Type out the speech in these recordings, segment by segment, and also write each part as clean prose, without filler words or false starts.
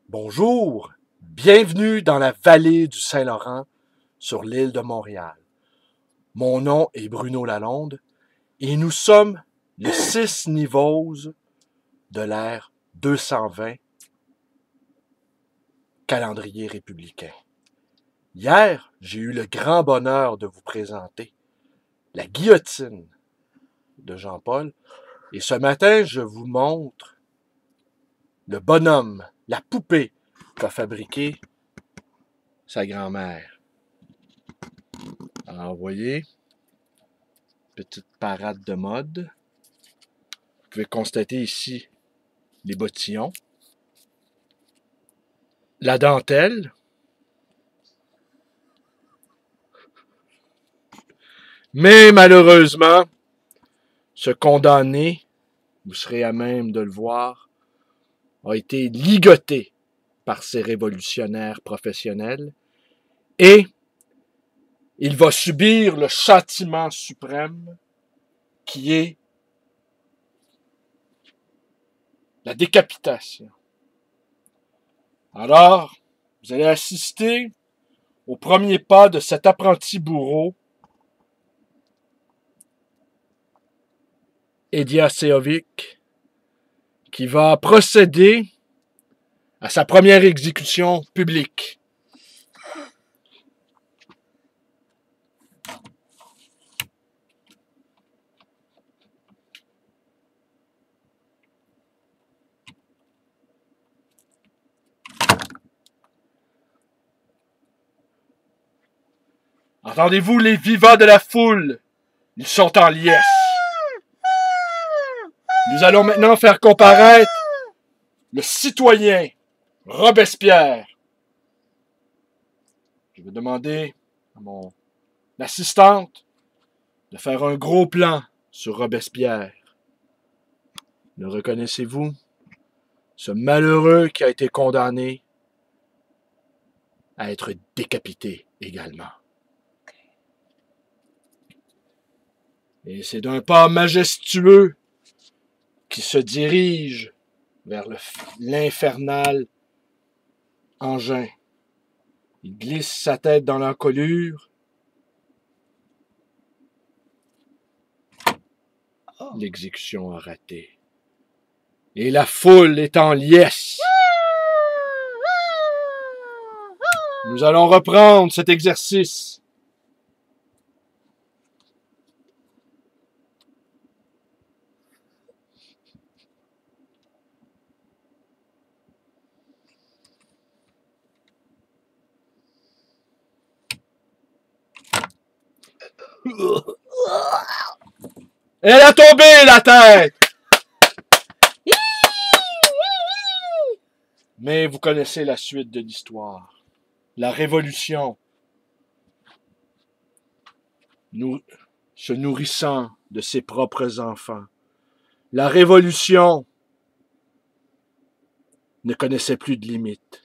Bonjour, bienvenue dans la vallée du Saint-Laurent sur l'île de Montréal. Mon nom est Bruno Lalonde et nous sommes le 6 Nivose de l'ère 220 calendrier républicain. Hier, j'ai eu le grand bonheur de vous présenter la guillotine de Jean-Paul et ce matin, je vous montre le bonhomme, la poupée qu'a fabriqué sa grand-mère. Alors, vous voyez, petite parade de mode. Vous pouvez constater ici les bottillons, la dentelle, mais malheureusement, ce condamné, vous serez à même de le voir, a été ligoté par ces révolutionnaires professionnels et il va subir le châtiment suprême qui est la décapitation. Alors, vous allez assister au premier pas de cet apprenti bourreau, Ediaseovic, qui va procéder à sa première exécution publique. Entendez-vous les vivats de la foule? Ils sont en liesse. Nous allons maintenant faire comparaître le citoyen Robespierre. Je vais demander à mon assistante de faire un gros plan sur Robespierre. Le reconnaissez-vous? Ce malheureux qui a été condamné à être décapité également. Et c'est d'un pas majestueux qui se dirige vers l'infernal engin. Il glisse sa tête dans l'encolure. L'exécution a raté. Et la foule est en liesse. Nous allons reprendre cet exercice. Elle a tombé la tête! Mais vous connaissez la suite de l'histoire. La révolution, se nourrissant de ses propres enfants. La révolution ne connaissait plus de limites.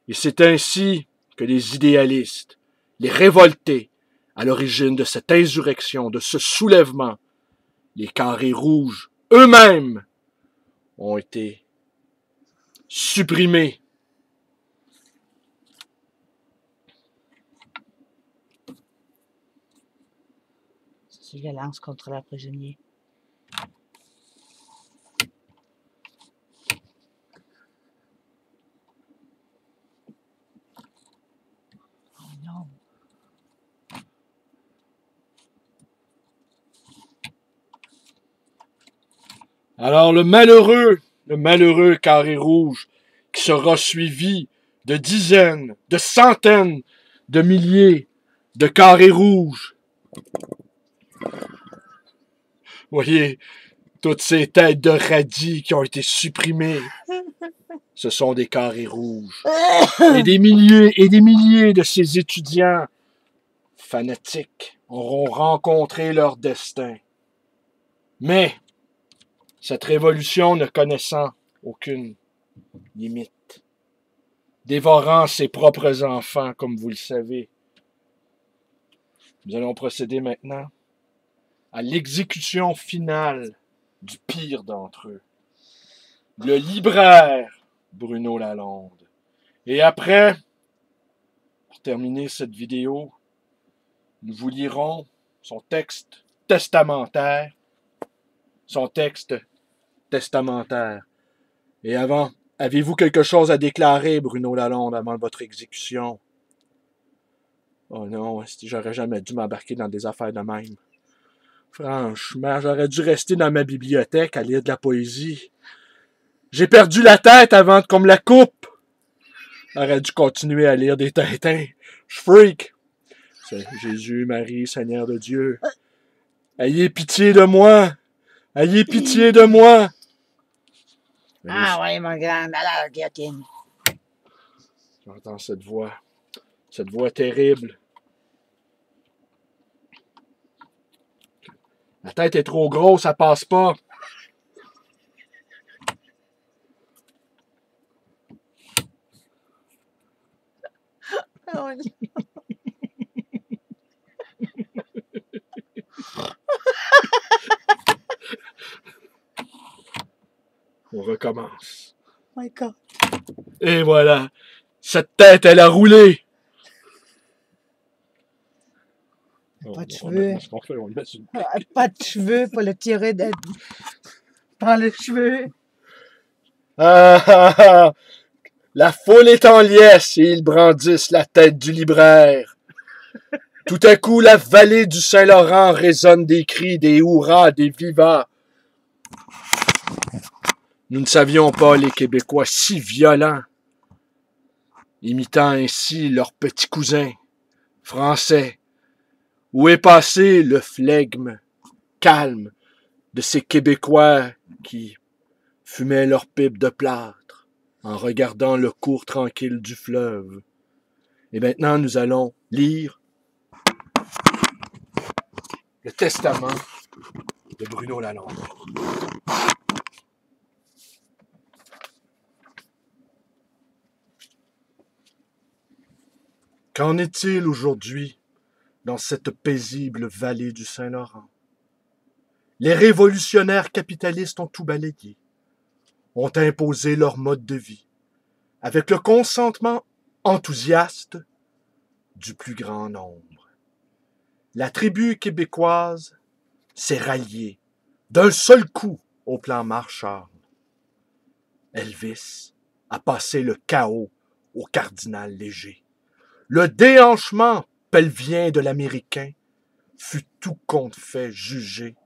Et c'est ainsi que les idéalistes, les révoltés, à l'origine de cette insurrection, de ce soulèvement, les carrés rouges eux-mêmes ont été supprimés. C'est violence contre leurs prisonniers. Oh non. Alors le malheureux carré rouge qui sera suivi de dizaines, de centaines de milliers de carrés rouges. Voyez, toutes ces têtes de radis qui ont été supprimées, ce sont des carrés rouges. Et des milliers de ces étudiants fanatiques auront rencontré leur destin. Mais cette révolution ne connaissant aucune limite, dévorant ses propres enfants, comme vous le savez. Nous allons procéder maintenant à l'exécution finale du pire d'entre eux, le libraire Bruno Lalonde. Et après, pour terminer cette vidéo, nous vous lirons son texte testamentaire. Son texte testamentaire. Et avant, avez-vous quelque chose à déclarer, Bruno Lalonde, avant votre exécution? Oh non, j'aurais jamais dû m'embarquer dans des affaires de même. Franchement, j'aurais dû rester dans ma bibliothèque à lire de la poésie. J'ai perdu la tête avant qu'on me la coupe. J'aurais dû continuer à lire des Tintins. Je freak. C'est Jésus, Marie, Seigneur de Dieu. Ayez pitié de moi. Ayez pitié de moi. Ah oui, mon grand, à la guillotine. J'entends cette voix terrible. La tête est trop grosse, ça passe pas. On recommence. Oh my God. Et voilà. Cette tête, elle a roulé. Pas de cheveux. Qu'est-ce qu'on fait? On le met sur une... Pas de cheveux pour le tirer dans les cheveux. Ah. La foule est en liesse et ils brandissent la tête du libraire. Tout à coup, la vallée du Saint-Laurent résonne des cris, des hurrahs, des vivats. Nous ne savions pas les Québécois si violents, imitant ainsi leurs petits cousins français. Où est passé le flegme calme de ces Québécois qui fumaient leur pipe de plâtre en regardant le cours tranquille du fleuve? Et maintenant, nous allons lire le testament de Bruno Lalonde. Qu'en est-il aujourd'hui dans cette paisible vallée du Saint-Laurent? Les révolutionnaires capitalistes ont tout balayé, ont imposé leur mode de vie, avec le consentement enthousiaste du plus grand nombre. La tribu québécoise s'est ralliée d'un seul coup au plan Marshall. Elvis a passé le chaos au cardinal Léger. Le déhanchement pelvien de l'Américain fut tout compte fait jugé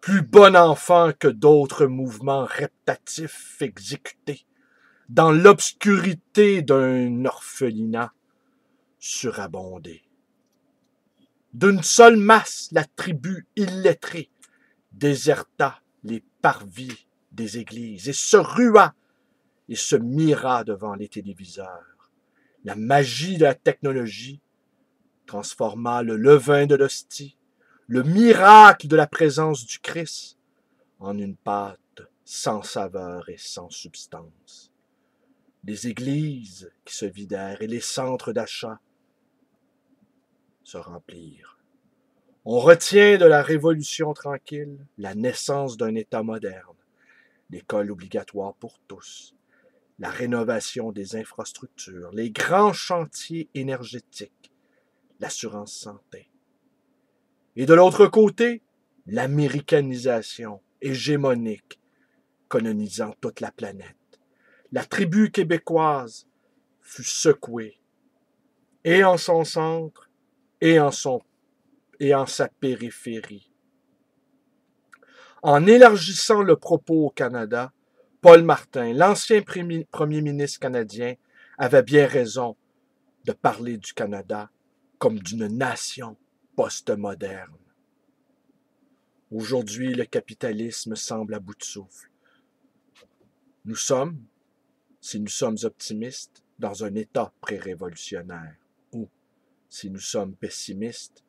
plus bon enfant que d'autres mouvements reptatifs exécutés dans l'obscurité d'un orphelinat surabondé. D'une seule masse, la tribu illettrée déserta les parvis des églises et se rua et se mira devant les téléviseurs. La magie de la technologie transforma le levain de l'hostie, le miracle de la présence du Christ, en une pâte sans saveur et sans substance. Les églises qui se vidèrent et les centres d'achat se remplirent. On retient de la Révolution tranquille la naissance d'un État moderne, l'école obligatoire pour tous, la rénovation des infrastructures, les grands chantiers énergétiques, l'assurance santé. Et de l'autre côté, l'américanisation hégémonique colonisant toute la planète. La tribu québécoise fut secouée, et en son centre, et en sa périphérie. En élargissant le propos au Canada, Paul Martin, l'ancien premier ministre canadien, avait bien raison de parler du Canada comme d'une nation postmoderne. Aujourd'hui, le capitalisme semble à bout de souffle. Nous sommes, si nous sommes optimistes, dans un état pré-révolutionnaire, ou, si nous sommes pessimistes,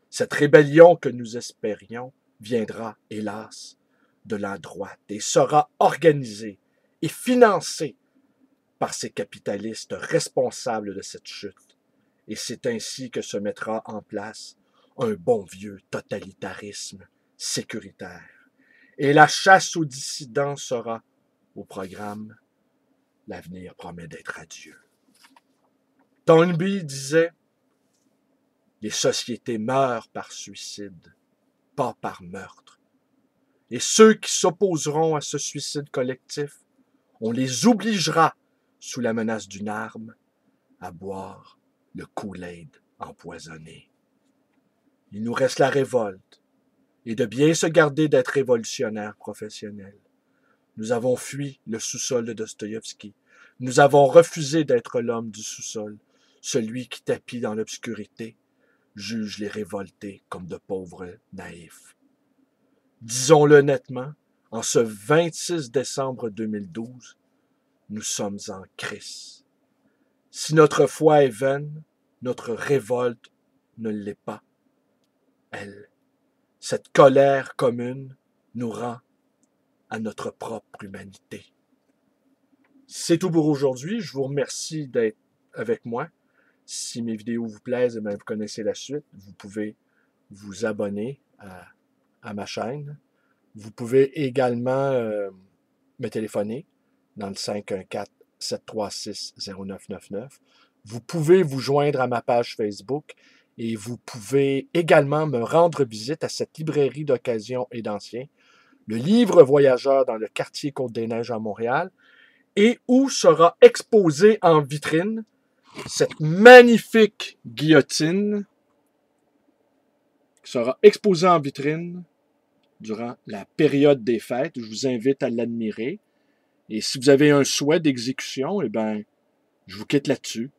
cette rébellion que nous espérions viendra, hélas, de la droite et sera organisée et financée par ces capitalistes responsables de cette chute. Et c'est ainsi que se mettra en place un bon vieux totalitarisme sécuritaire. Et la chasse aux dissidents sera au programme. L'avenir promet d'être radieux. Toynbee disait « Les sociétés meurent par suicide, pas par meurtre. Et ceux qui s'opposeront à ce suicide collectif, on les obligera, sous la menace d'une arme, à boire le Kool-Aid empoisonné. Il nous reste la révolte, et de bien se garder d'être révolutionnaires professionnels. Nous avons fui le sous-sol de Dostoïevski. Nous avons refusé d'être l'homme du sous-sol, celui qui tapit dans l'obscurité, juge les révoltés comme de pauvres naïfs. Disons-le nettement, en ce 26 décembre 2012, nous sommes en crise. Si notre foi est vaine, notre révolte ne l'est pas. Elle, cette colère commune, nous rend à notre propre humanité. C'est tout pour aujourd'hui. Je vous remercie d'être avec moi. Si mes vidéos vous plaisent, vous connaissez la suite. Vous pouvez vous abonner à ma chaîne. Vous pouvez également me téléphoner dans le 514-736-0999. Vous pouvez vous joindre à ma page Facebook et vous pouvez également me rendre visite à cette librairie d'occasion et d'anciens, le livre voyageur dans le quartier Côte-des-Neiges à Montréal, et où sera exposée en vitrine cette magnifique guillotine qui sera exposée en vitrine durant la période des fêtes. Je vous invite à l'admirer. Et si vous avez un souhait d'exécution, eh bien, je vous quitte là-dessus,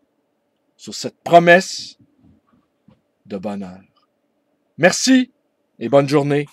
sur cette promesse de bonheur. Merci et bonne journée.